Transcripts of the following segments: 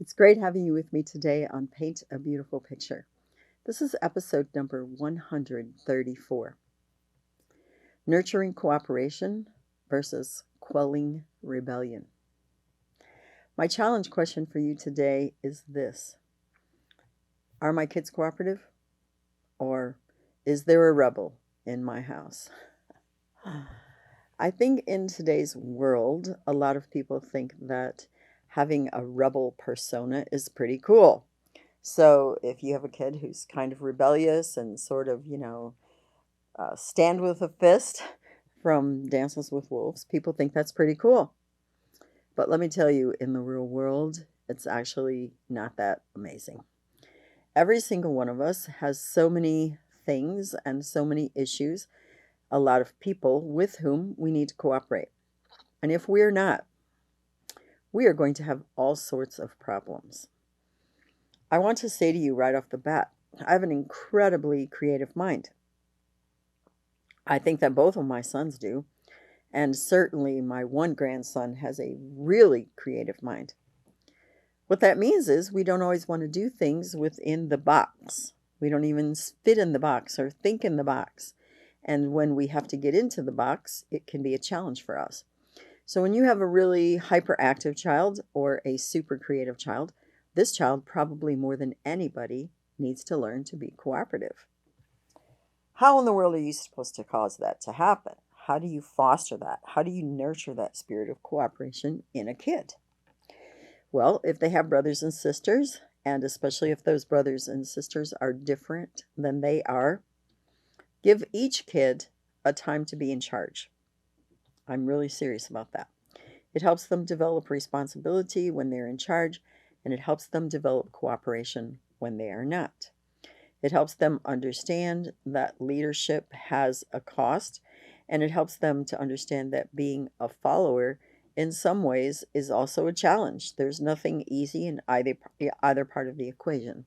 It's great having you with me today on Paint a Beautiful Picture. This is episode number 134, Nurturing Cooperation versus Quelling Rebellion. My challenge question for you today is this: are my kids cooperative, or is there a rebel in my house? I think in today's world, a lot of people think that having a rebel persona is pretty cool. So if you have a kid who's kind of rebellious and sort of, stand with a fist from Dances with Wolves, people think that's pretty cool. But let me tell you, in the real world, it's actually not that amazing. Every single one of us has so many things and so many issues, a lot of people with whom we need to cooperate. And if we're not, we are going to have all sorts of problems. I want to say to you right off the bat, I have an incredibly creative mind. I think that both of my sons do, and certainly my one grandson has a really creative mind. What that means is we don't always want to do things within the box. We don't even fit in the box or think in the box. And when we have to get into the box, it can be a challenge for us. So when you have a really hyperactive child or a super creative child, this child probably more than anybody needs to learn to be cooperative. How in the world are you supposed to cause that to happen? How do you foster that? How do you nurture that spirit of cooperation in a kid? Well, if they have brothers and sisters, and especially if those brothers and sisters are different than they are, give each kid a time to be in charge. I'm really serious about that. It helps them develop responsibility when they're in charge, and it helps them develop cooperation when they are not. It helps them understand that leadership has a cost, and it helps them to understand that being a follower in some ways is also a challenge. There's nothing easy in either part of the equation.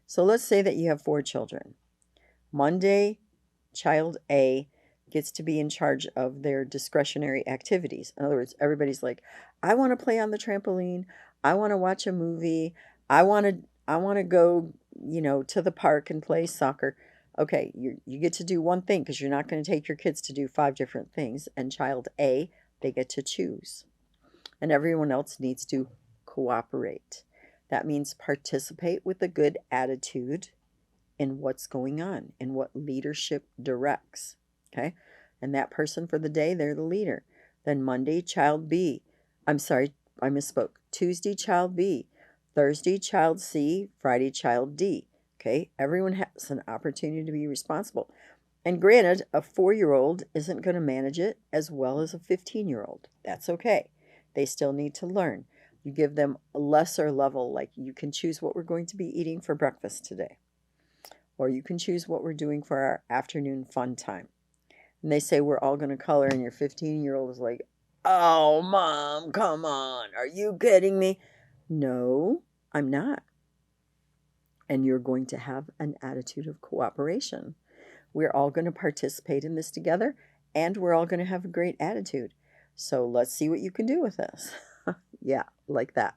So let's say that you have 4 children. Monday, child A gets to be in charge of their discretionary activities. In other words, everybody's like, I want to play on the trampoline, I want to watch a movie, I want to go, to the park and play soccer. Okay, you get to do one thing because you're not going to take your kids to do 5 different things. And child A, they get to choose. And everyone else needs to cooperate. That means participate with a good attitude in what's going on, in what leadership directs. Okay? And that person for the day, they're the leader. Then Monday, child B. I'm sorry, I misspoke. Tuesday, child B. Thursday, child C. Friday, child D. Okay? Everyone has an opportunity to be responsible. And granted, a 4-year-old isn't going to manage it as well as a 15-year-old. That's okay. They still need to learn. You give them a lesser level, like you can choose what we're going to be eating for breakfast today, or you can choose what we're doing for our afternoon fun time. And they say we're all going to color, and your 15-year-old is like, oh, Mom, come on. Are you kidding me? No, I'm not. And you're going to have an attitude of cooperation. We're all going to participate in this together, and we're all going to have a great attitude. So let's see what you can do with this. Yeah, like that.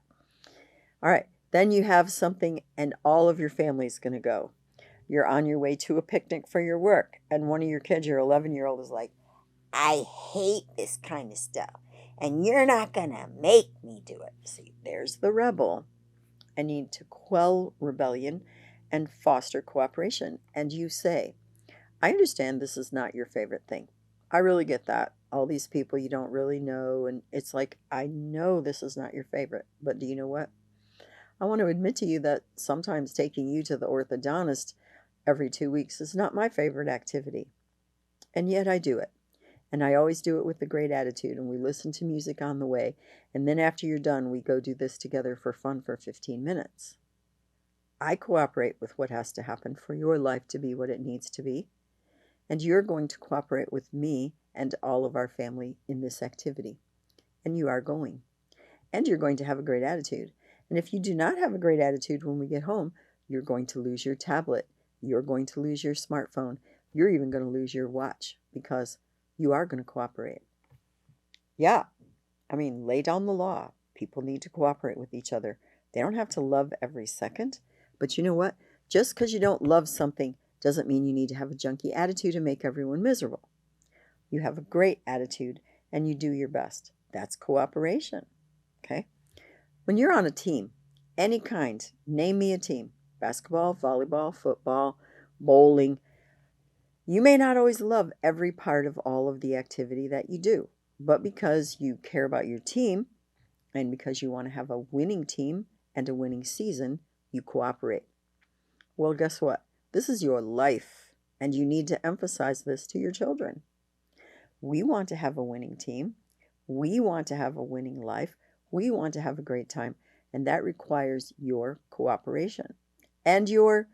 All right. Then you have something, and all of your family's going to go. You're on your way to a picnic for your work, and one of your kids, your 11-year-old, is like, I hate this kind of stuff, and you're not going to make me do it. See, there's the rebel. I need to quell rebellion and foster cooperation. And you say, I understand this is not your favorite thing. I really get that. All these people you don't really know, and it's like, I know this is not your favorite, but do you know what? I want to admit to you that sometimes taking you to the orthodontist every 2 weeks is not my favorite activity. And yet I do it. And I always do it with a great attitude. And we listen to music on the way. And then after you're done, we go do this together for fun for 15 minutes. I cooperate with what has to happen for your life to be what it needs to be. And you're going to cooperate with me and all of our family in this activity. And you are going. And you're going to have a great attitude. And if you do not have a great attitude when we get home, you're going to lose your tablet. You're going to lose your smartphone. You're even going to lose your watch because you are going to cooperate. Yeah, I mean, lay down the law. People need to cooperate with each other. They don't have to love every second. But you know what? Just because you don't love something doesn't mean you need to have a junky attitude and make everyone miserable. You have a great attitude and you do your best. That's cooperation. Okay? When you're on a team, any kind, name me a team: basketball, volleyball, football, bowling. You may not always love every part of all of the activity that you do, but because you care about your team and because you want to have a winning team and a winning season, you cooperate. Well, guess what? This is your life, and you need to emphasize this to your children. We want to have a winning team. We want to have a winning life. We want to have a great time, and that requires your cooperation and your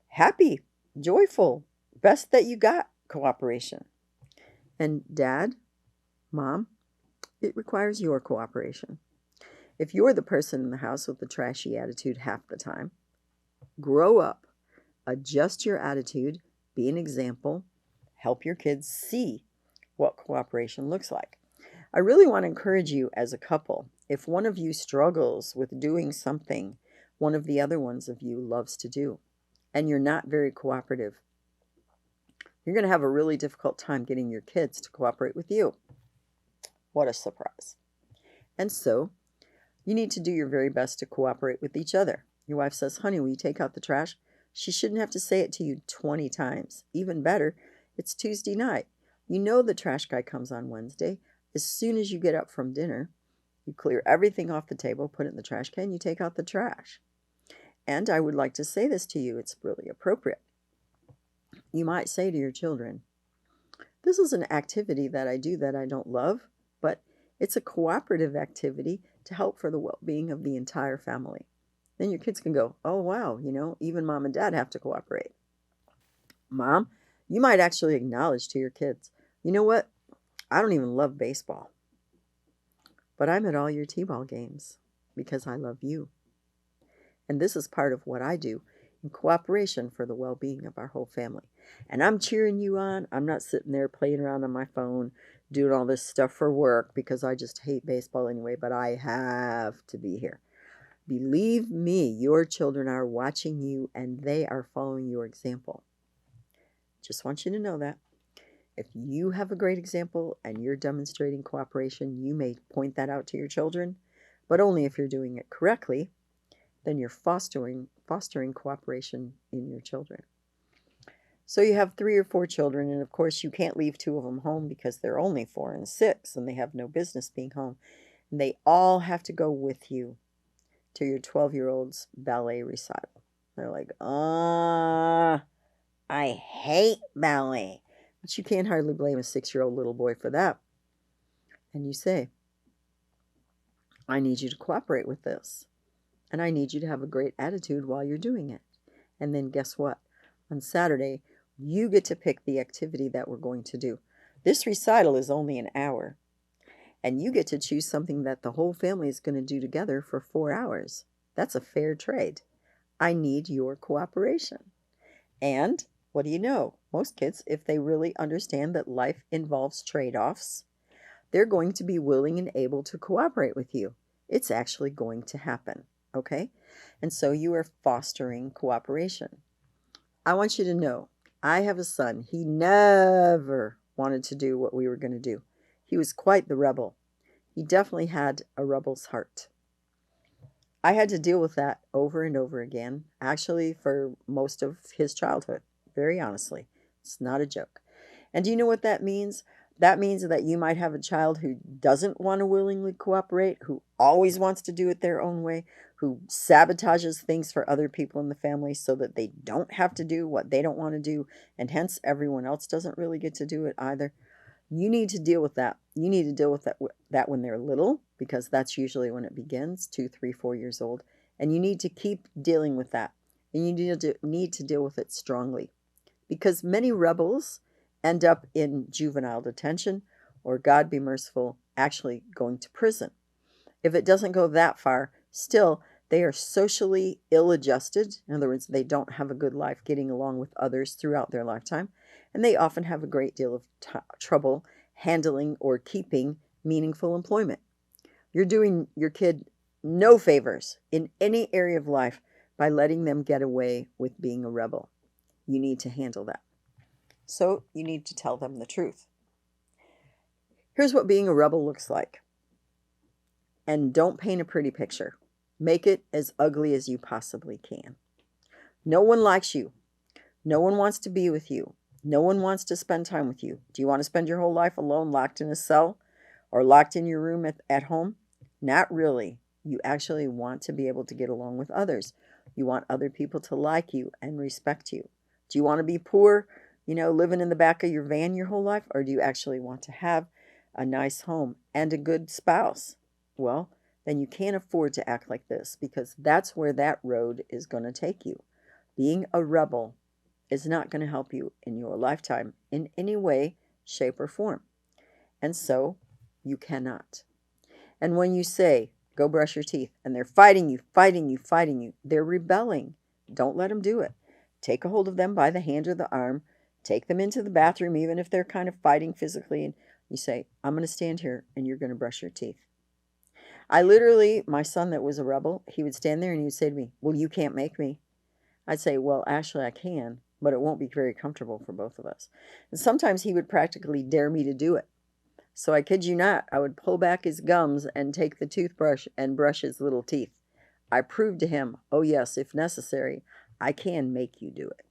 happy, joyful, best that you got cooperation. And dad, mom, it requires your cooperation. If you're the person in the house with the trashy attitude half the time, grow up, adjust your attitude, be an example, help your kids see what cooperation looks like. I really want to encourage you as a couple. If one of you struggles with doing something one of the other ones of you loves to do, and you're not very cooperative, you're going to have a really difficult time getting your kids to cooperate with you. What a surprise. And so, you need to do your very best to cooperate with each other. Your wife says, honey, will you take out the trash? She shouldn't have to say it to you 20 times. Even better, it's Tuesday night. You know the trash guy comes on Wednesday. As soon as you get up from dinner, you clear everything off the table, put it in the trash can, you take out the trash. And I would like to say this to you, it's really appropriate. You might say to your children, this is an activity that I do that I don't love, but it's a cooperative activity to help for the well-being of the entire family. Then your kids can go, oh, wow, even mom and dad have to cooperate. Mom, you might actually acknowledge to your kids, you know what? I don't even love baseball, but I'm at all your t-ball games because I love you. And this is part of what I do in cooperation for the well-being of our whole family. And I'm cheering you on. I'm not sitting there playing around on my phone, doing all this stuff for work because I just hate baseball anyway, but I have to be here. Believe me, your children are watching you and they are following your example. Just want you to know that. If you have a great example and you're demonstrating cooperation, you may point that out to your children, but only if you're doing it correctly. Then you're fostering cooperation in your children. So you have 3 or 4 children, and of course you can't leave 2 of them home because they're only 4 and 6, and they have no business being home. And they all have to go with you to your 12-year-old's ballet recital. They're like, I hate ballet. But you can't hardly blame a 6-year-old little boy for that. And you say, I need you to cooperate with this. And I need you to have a great attitude while you're doing it. And then guess what? On Saturday, you get to pick the activity that we're going to do. This recital is only an hour. And you get to choose something that the whole family is going to do together for 4 hours. That's a fair trade. I need your cooperation. And what do you know? Most kids, if they really understand that life involves trade-offs, they're going to be willing and able to cooperate with you. It's actually going to happen. Okay? And so you are fostering cooperation. I want you to know, I have a son. He never wanted to do what we were going to do. He was quite the rebel. He definitely had a rebel's heart. I had to deal with that over and over again, actually for most of his childhood, very honestly. It's not a joke. And do you know what that means? That means that you might have a child who doesn't want to willingly cooperate, who always wants to do it their own way, who sabotages things for other people in the family so that they don't have to do what they don't want to do, and hence everyone else doesn't really get to do it either. You need to deal with that. You need to deal with that when they're little, because that's usually when it begins, 2, 3, 4 years old. And you need to keep dealing with that. And you need to deal with it strongly. Because many rebels end up in juvenile detention, or God be merciful, actually going to prison. If it doesn't go that far, still, they are socially ill-adjusted. In other words, they don't have a good life getting along with others throughout their lifetime. And they often have a great deal of trouble handling or keeping meaningful employment. You're doing your kid no favors in any area of life by letting them get away with being a rebel. You need to handle that. So you need to tell them the truth. Here's what being a rebel looks like. And don't paint a pretty picture. Make it as ugly as you possibly can. No one likes you. No one wants to be with you. No one wants to spend time with you. Do you want to spend your whole life alone, locked in a cell, or locked in your room at home? Not really. You actually want to be able to get along with others. You want other people to like you and respect you. Do you want to be poor, living in the back of your van your whole life? Or do you actually want to have a nice home and a good spouse? Well, then you can't afford to act like this, because that's where that road is going to take you. Being a rebel is not going to help you in your lifetime in any way, shape, or form. And so you cannot. And when you say, go brush your teeth, and they're fighting you, fighting you, fighting you, they're rebelling. Don't let them do it. Take a hold of them by the hand or the arm. Take them into the bathroom, even if they're kind of fighting physically. And you say, I'm going to stand here and you're going to brush your teeth. My son that was a rebel, he would stand there and he would say to me, well, you can't make me. I'd say, well, actually I can, but it won't be very comfortable for both of us. And sometimes he would practically dare me to do it. So I kid you not, I would pull back his gums and take the toothbrush and brush his little teeth. I proved to him, oh yes, if necessary, I can make you do it.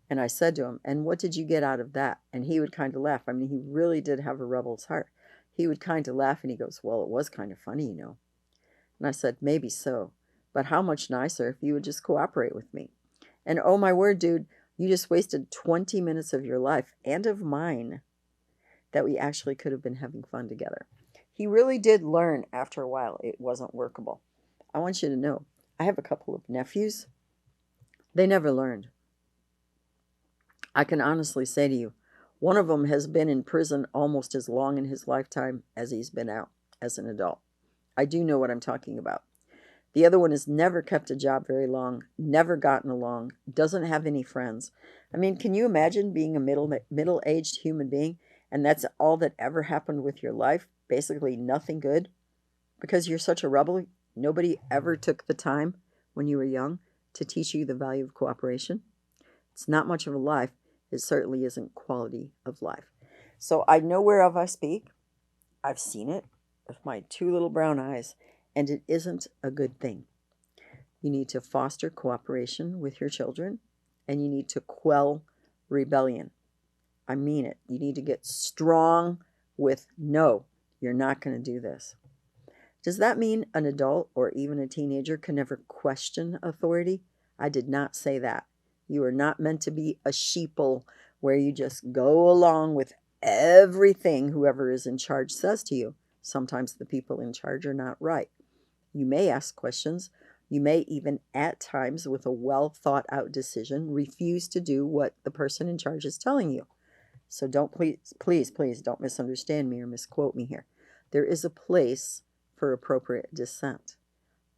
And I said to him, and what did you get out of that? And he would kind of laugh. I mean, he really did have a rebel's heart. He would kind of laugh and he goes, well, it was kind of funny, And I said, maybe so, but how much nicer if you would just cooperate with me. And oh my word, dude, you just wasted 20 minutes of your life and of mine that we actually could have been having fun together. He really did learn after a while it wasn't workable. I want you to know, I have a couple of nephews. They never learned. I can honestly say to you, one of them has been in prison almost as long in his lifetime as he's been out as an adult. I do know what I'm talking about. The other one has never kept a job very long, never gotten along, doesn't have any friends. I mean, can you imagine being a middle-aged human being and that's all that ever happened with your life? Basically nothing good? Because you're such a rebel, nobody ever took the time when you were young to teach you the value of cooperation. It's not much of a life. It certainly isn't quality of life. So I know whereof I speak. I've seen it with my two little brown eyes, and it isn't a good thing. You need to foster cooperation with your children, and you need to quell rebellion. I mean it. You need to get strong with, no, you're not going to do this. Does that mean an adult or even a teenager can never question authority? I did not say that. You are not meant to be a sheeple where you just go along with everything whoever is in charge says to you. Sometimes the people in charge are not right. You may ask questions. You may even, at times, with a well thought out decision, refuse to do what the person in charge is telling you. So please don't misunderstand me or misquote me here. There is a place for appropriate dissent.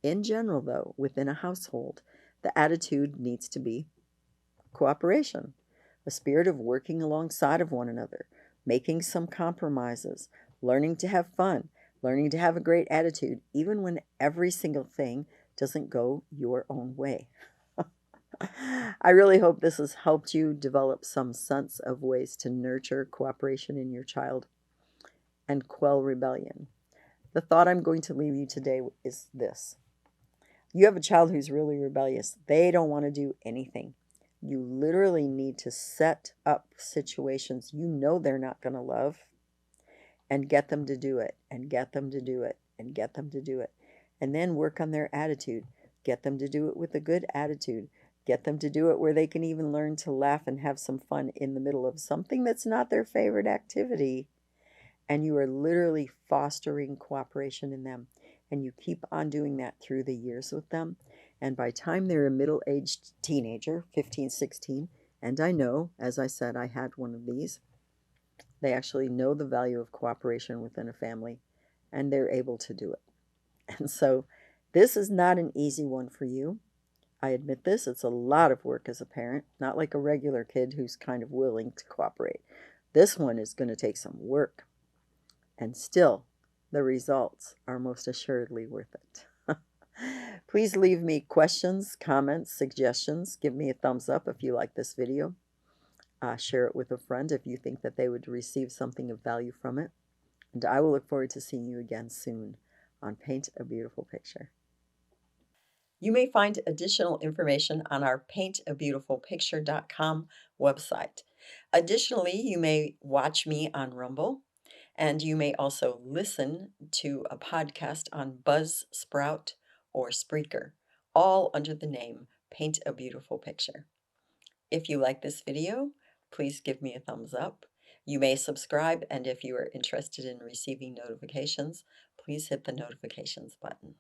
In general, though, within a household, the attitude needs to be cooperation, a spirit of working alongside of one another, making some compromises, learning to have fun, learning to have a great attitude, even when every single thing doesn't go your own way. I really hope this has helped you develop some sense of ways to nurture cooperation in your child and quell rebellion. The thought I'm going to leave you today is this. You have a child who's really rebellious. They don't want to do anything. You literally need to set up situations you know they're not going to love and get them to do it, and get them to do it, and get them to do it. And then work on their attitude. Get them to do it with a good attitude. Get them to do it where they can even learn to laugh and have some fun in the middle of something that's not their favorite activity. And you are literally fostering cooperation in them. And you keep on doing that through the years with them. And by the time they're a middle-aged teenager, 15, 16, and I know, as I said, I had one of these, they actually know the value of cooperation within a family, and they're able to do it. And so this is not an easy one for you. I admit this, it's a lot of work as a parent, not like a regular kid who's kind of willing to cooperate. This one is going to take some work. And still, the results are most assuredly worth it. Please leave me questions, comments, suggestions. Give me a thumbs up if you like this video. Share it with a friend if you think that they would receive something of value from it. And I will look forward to seeing you again soon on Paint a Beautiful Picture. You may find additional information on our paintabeautifulpicture.com website. Additionally, you may watch me on Rumble, and you may also listen to a podcast on Buzzsprout or Spreaker, all under the name Paint a Beautiful Picture. If you like this video, please give me a thumbs up. You may subscribe, and if you are interested in receiving notifications, please hit the notifications button.